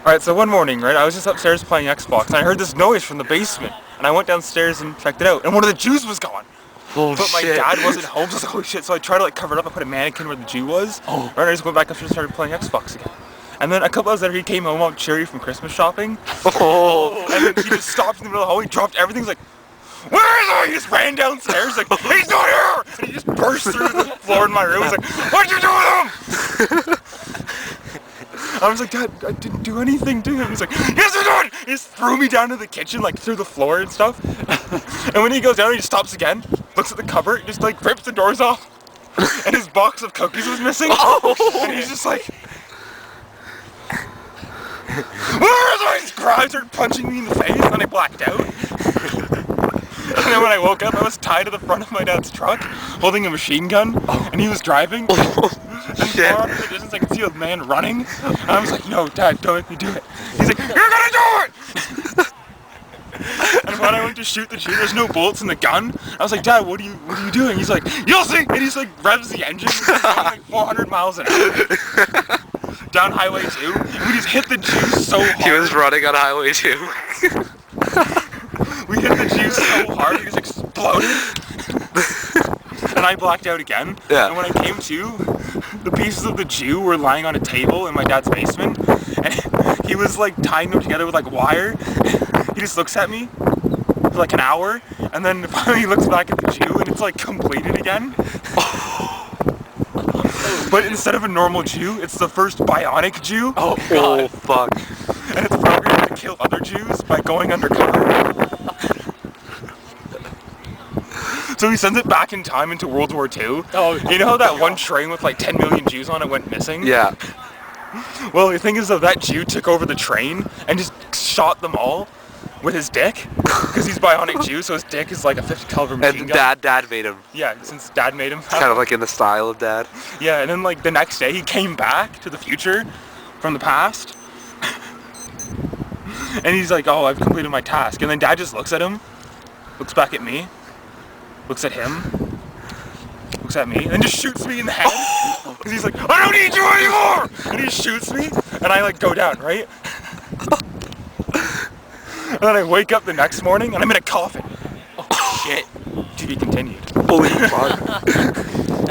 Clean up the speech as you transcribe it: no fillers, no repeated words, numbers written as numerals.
Alright, so one morning, right, I was just upstairs playing Xbox, and I heard this noise from the basement, and I went downstairs and checked it out, and one of the Jews was gone. Oh But my shit. dad wasn't home, so I was like, holy shit, so I tried to like cover it up, I put a mannequin where the Jew was, Oh. right, and I just went back upstairs and started playing Xbox again. And then a couple hours later, he came home all cheery from Christmas shopping, Oh. and then he just stopped in the middle of the hallway, dropped everything, he's like, where is he? He just ran downstairs, like, he's not here! And he just burst through the floor in my room, he's like, what'd you do with him? I was like, Dad, I didn't do anything to him. He's like, yes, you did! He just threw me down to the kitchen, like through the floor and stuff. And when he goes down, he just stops again, looks at the cupboard, just like rips the doors off. And his box of cookies was missing. Oh. And he's just like, where is he? He just started punching me in the face, and I blacked out. And then when I woke up, I was tied to the front of my dad's truck, holding a machine gun, and he was driving. And far off in the distance, I could see a man running. And I was like, no, Dad, don't make me do it. He's like, you're gonna do it! And when I went to shoot the Jew, there's no bullets in the gun. I was like, Dad, what are you doing? He's like, you'll see! And he's like, revs the engine, going like 400 miles an hour. Down Highway 2. And we just hit the Jew so hard. He was running on Highway 2. We hit the Jew so hard, he just exploded. And I blacked out again. Yeah. And when I came to, the pieces of the Jew were lying on a table in my dad's basement. And he was like tying them together with like wire. He just looks at me for like an hour. And then finally he looks back at the Jew and it's like completed again. But instead of a normal Jew, it's the first bionic Jew. Oh, God. Fuck. And it's programmed to kill other Jews by going undercover. So he sends it back in time into World War II. Oh, you know how that one train with like 10 million Jews on it went missing? Yeah. Well, the thing is though, that Jew took over the train and just shot them all with his dick. Because he's bionic Jew, so his dick is like a 50 caliber machine gun. Dad made him. Yeah, since Dad made him. Kind of like in the style of Dad. Yeah, and then like the next day he came back to the future from the past. And he's like, oh, I've completed my task. And then Dad just looks at him, looks back at me, looks at him, looks at me, and then just shoots me in the head. Because he's like, I don't need you anymore! And he shoots me, and I like go down, right? And then I wake up the next morning, and I'm in a coffin. Oh shit. To be continued. Holy fuck.